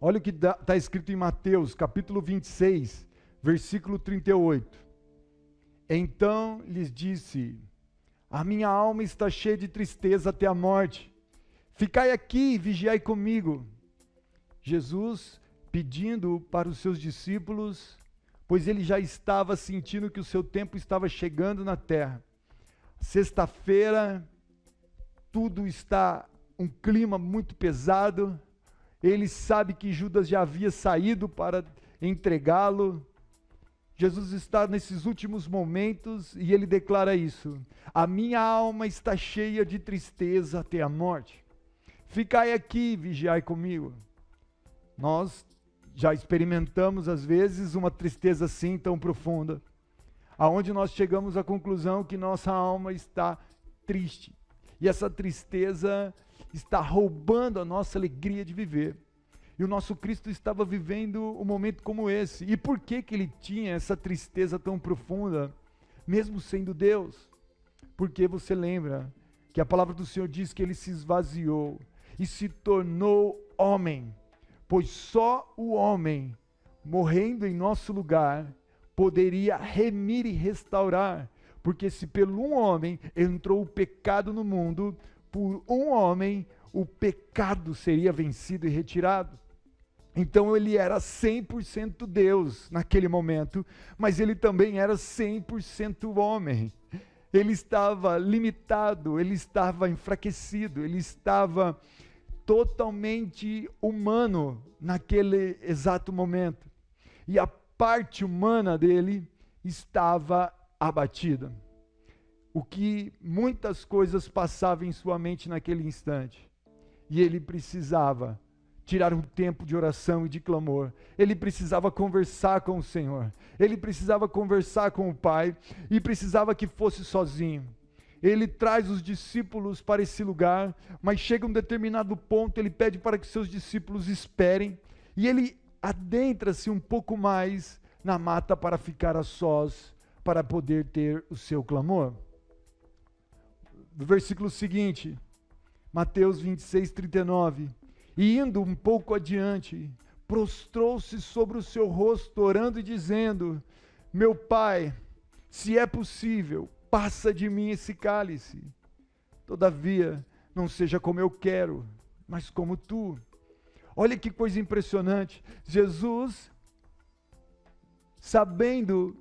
Olha o que está escrito em Mateus, capítulo 26, versículo 38. Então lhes disse: a minha alma está cheia de tristeza até a morte. Ficai aqui e vigiai comigo. Jesus pedindo para os seus discípulos, pois ele já estava sentindo que o seu tempo estava chegando na terra. Sexta-feira, tudo está um clima muito pesado. Ele sabe que Judas já havia saído para entregá-lo. Jesus está nesses últimos momentos e ele declara isso: a minha alma está cheia de tristeza até a morte. Ficai aqui e vigiai comigo. Nós já experimentamos às vezes uma tristeza assim tão profunda, aonde nós chegamos à conclusão que nossa alma está triste. E essa tristeza está roubando a nossa alegria de viver. E o nosso Cristo estava vivendo um momento como esse. E por que ele tinha essa tristeza tão profunda, mesmo sendo Deus? Porque você lembra que a palavra do Senhor diz que ele se esvaziou e se tornou homem, pois só o homem, morrendo em nosso lugar, poderia remir e restaurar, porque se pelo um homem entrou o pecado no mundo, por um homem o pecado seria vencido e retirado. Então ele era 100% Deus naquele momento, mas ele também era 100% homem. Ele estava limitado, ele estava enfraquecido, ele estava totalmente humano naquele exato momento. E a parte humana dele estava abatida. O que muitas coisas passavam em sua mente naquele instante. E ele precisava tirar um tempo de oração e de clamor. Ele precisava conversar com o Senhor. Ele precisava conversar com o Pai e precisava que fosse sozinho. Ele traz os discípulos para esse lugar, mas chega um determinado ponto, ele pede para que seus discípulos esperem, e ele adentra-se um pouco mais na mata para ficar a sós, para poder ter o seu clamor. No versículo seguinte, Mateus 26, 39, e indo um pouco adiante, prostrou-se sobre o seu rosto, orando e dizendo: meu Pai, se é possível, passa de mim esse cálice. Todavia, não seja como eu quero, mas como tu. Olha que coisa impressionante. Jesus, sabendo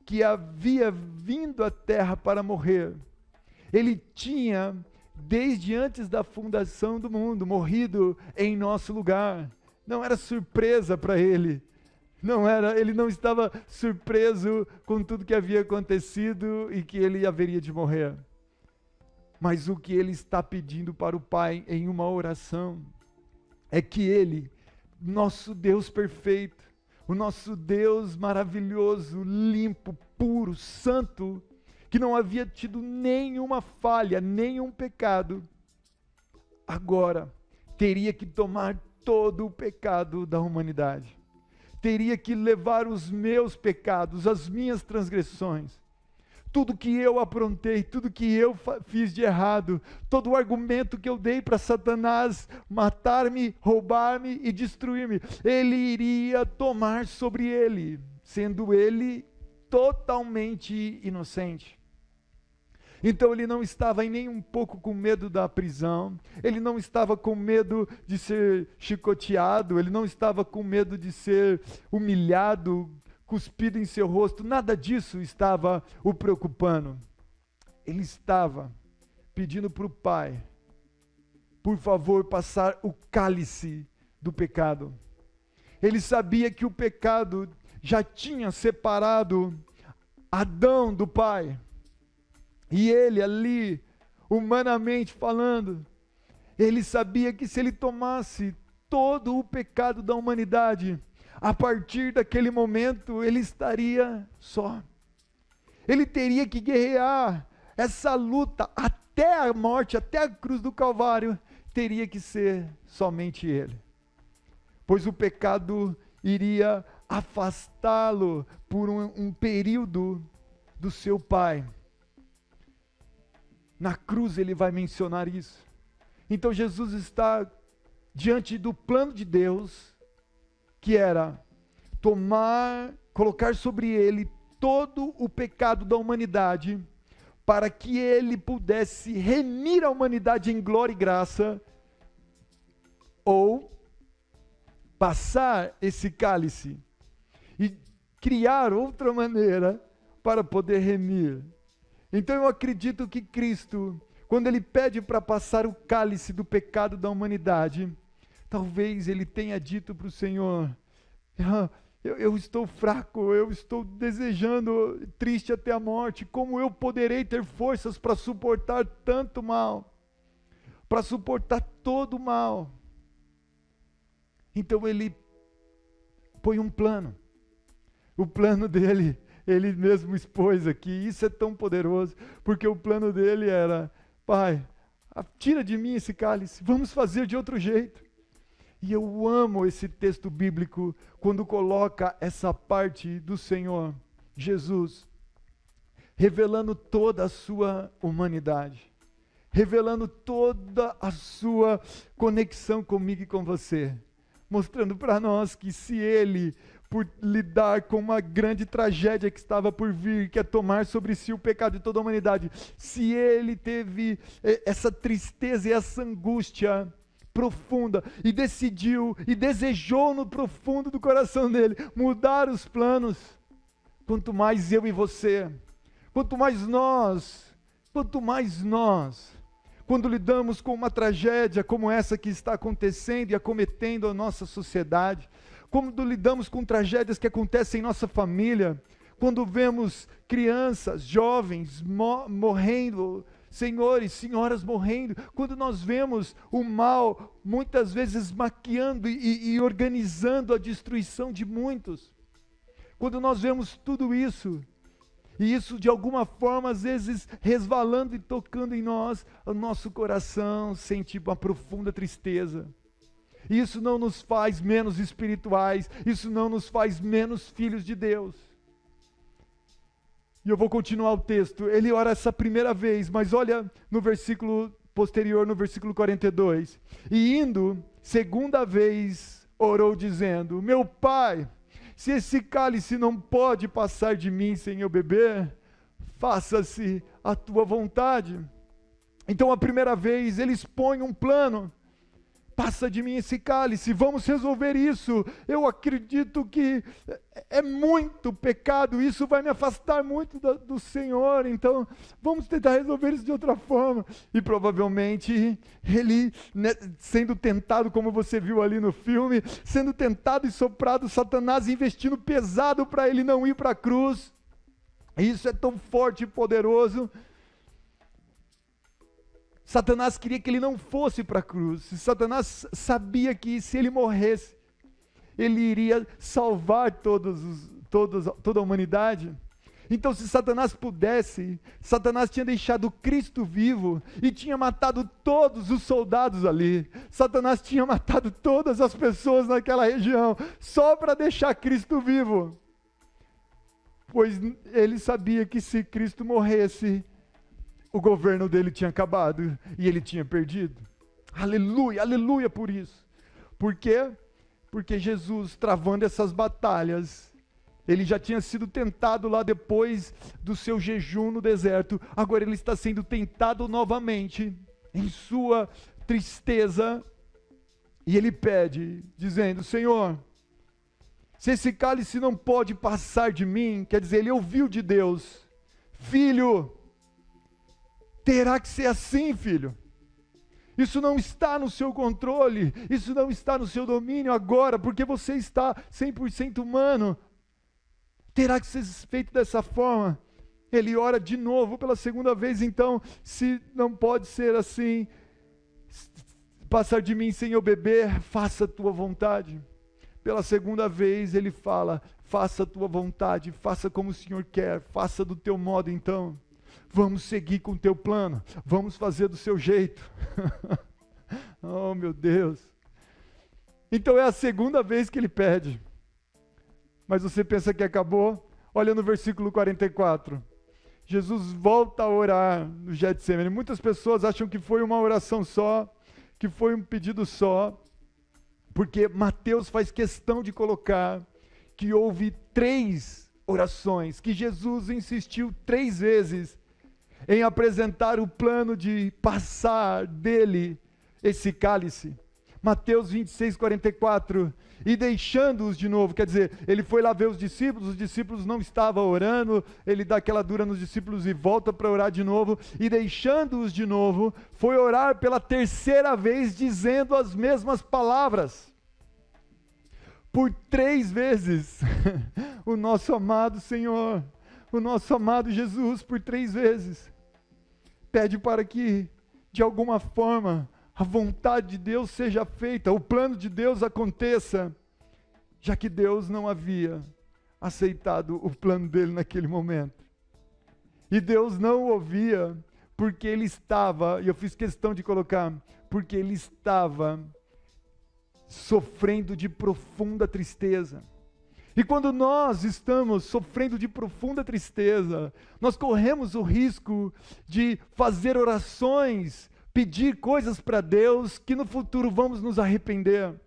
que havia vindo à terra para morrer, ele tinha, desde antes da fundação do mundo, morrido em nosso lugar. Não era surpresa para ele. Ele não estava surpreso com tudo que havia acontecido e que ele haveria de morrer. Mas o que ele está pedindo para o Pai em uma oração é que ele, nosso Deus perfeito, o nosso Deus maravilhoso, limpo, puro, santo, que não havia tido nenhuma falha, nenhum pecado, agora teria que tomar todo o pecado da humanidade. Teria que levar os meus pecados, as minhas transgressões, tudo que eu aprontei, tudo que eu fiz de errado, todo o argumento que eu dei para Satanás matar-me, roubar-me e destruir-me, ele iria tomar sobre ele, sendo ele totalmente inocente. Então ele não estava nem um pouco com medo da prisão, ele não estava com medo de ser chicoteado, ele não estava com medo de ser humilhado, cuspido em seu rosto, nada disso estava o preocupando. Ele estava pedindo para o Pai, por favor, passar o cálice do pecado. Ele sabia que o pecado já tinha separado Adão do Pai. E ele ali, humanamente falando, ele sabia que se ele tomasse todo o pecado da humanidade, a partir daquele momento ele estaria só. Ele teria que guerrear essa luta até a morte, até a cruz do Calvário, teria que ser somente ele. Pois o pecado iria afastá-lo por um período do seu Pai. Na cruz ele vai mencionar isso. Então Jesus está diante do plano de Deus, que era colocar sobre ele todo o pecado da humanidade, para que ele pudesse remir a humanidade em glória e graça, ou passar esse cálice e criar outra maneira para poder remir. Então eu acredito que Cristo, quando ele pede para passar o cálice do pecado da humanidade, talvez ele tenha dito para o Senhor: eu estou fraco, eu estou desejando, triste até a morte, como eu poderei ter forças para suportar tanto mal, para suportar todo o mal? Então ele põe um plano. O plano dele, ele mesmo expôs aqui. Isso é tão poderoso, porque o plano dele era: Pai, tira de mim esse cálice, vamos fazer de outro jeito. E eu amo esse texto bíblico, quando coloca essa parte do Senhor Jesus, revelando toda a sua humanidade, revelando toda a sua conexão comigo e com você, mostrando para nós que se ele, por lidar com uma grande tragédia que estava por vir, que é tomar sobre si o pecado de toda a humanidade, se ele teve essa tristeza e essa angústia profunda, e decidiu e desejou no profundo do coração dele mudar os planos, quanto mais eu e você, quanto mais nós, quando lidamos com uma tragédia como essa que está acontecendo e acometendo a nossa sociedade, quando lidamos com tragédias que acontecem em nossa família, quando vemos crianças, jovens morrendo, senhores, senhoras morrendo, quando nós vemos o mal muitas vezes maquiando e organizando a destruição de muitos, quando nós vemos tudo isso, e isso de alguma forma às vezes resvalando e tocando em nós, o nosso coração sente uma profunda tristeza. Isso não nos faz menos espirituais, isso não nos faz menos filhos de Deus. E eu vou continuar o texto. Ele ora essa primeira vez, mas olha no versículo posterior, no versículo 42. E indo, segunda vez, orou dizendo: Meu Pai, se esse cálice não pode passar de mim sem eu beber, faça-se a tua vontade. Então a primeira vez ele expõe um plano: passa de mim esse cálice, vamos resolver isso. Eu acredito que é muito pecado, isso vai me afastar muito do Senhor, então vamos tentar resolver isso de outra forma. E provavelmente ele, sendo tentado, como você viu ali no filme, sendo tentado e soprado, Satanás investindo pesado para ele não ir para a cruz. Isso é tão forte e poderoso. Satanás queria que ele não fosse para a cruz. Satanás sabia que se ele morresse, ele iria salvar toda a humanidade. Então, se Satanás pudesse, Satanás tinha deixado Cristo vivo e tinha matado todos os soldados ali. Satanás tinha matado todas as pessoas naquela região, só para deixar Cristo vivo. Pois ele sabia que se Cristo morresse, o governo dele tinha acabado e ele tinha perdido. Aleluia, aleluia por isso. Por quê? Porque Jesus, travando essas batalhas, ele já tinha sido tentado lá depois do seu jejum no deserto, agora ele está sendo tentado novamente, em sua tristeza, e ele pede, dizendo: Senhor, se esse cálice não pode passar de mim, quer dizer, ele ouviu de Deus: Filho, terá que ser assim, filho. Isso não está no seu controle, isso não está no seu domínio agora, porque você está 100% humano. Terá que ser feito dessa forma. Ele ora de novo pela segunda vez, então, se não pode ser assim, passar de mim sem eu beber, faça a tua vontade. Pela segunda vez ele fala: faça a tua vontade, faça como o Senhor quer, faça do teu modo então. Vamos seguir com o teu plano, vamos fazer do seu jeito. Oh, meu Deus. Então é a segunda vez que ele pede. Mas você pensa que acabou? Olha no versículo 44. Jesus volta a orar no Getsemane. Muitas pessoas acham que foi uma oração só, que foi um pedido só, porque Mateus faz questão de colocar que houve 3 orações, que Jesus insistiu 3 vezes em apresentar o plano de passar dele esse cálice. Mateus 26, 44, e deixando-os de novo, quer dizer, ele foi lá ver os discípulos não estavam orando, ele dá aquela dura nos discípulos e volta para orar de novo, e deixando-os de novo, foi orar pela 3ª vez, dizendo as mesmas palavras. Por 3 vezes, o nosso amado Senhor, o nosso amado Jesus, por 3 vezes, pede para que, de alguma forma, a vontade de Deus seja feita, o plano de Deus aconteça, já que Deus não havia aceitado o plano dele naquele momento. E Deus não o ouvia, porque ele estava, e eu fiz questão de colocar, porque ele estava sofrendo de profunda tristeza. E quando nós estamos sofrendo de profunda tristeza, nós corremos o risco de fazer orações, pedir coisas para Deus que no futuro vamos nos arrepender.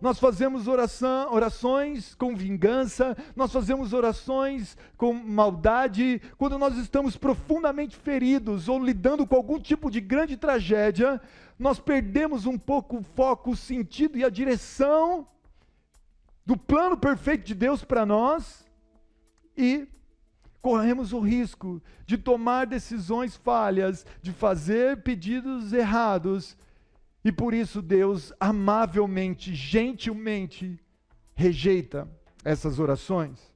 Nós fazemos orações com vingança, nós fazemos orações com maldade, quando nós estamos profundamente feridos ou lidando com algum tipo de grande tragédia, nós perdemos um pouco o foco, o sentido e a direção do plano perfeito de Deus para nós e corremos o risco de tomar decisões falhas, de fazer pedidos errados, e por isso Deus amavelmente, gentilmente rejeita essas orações.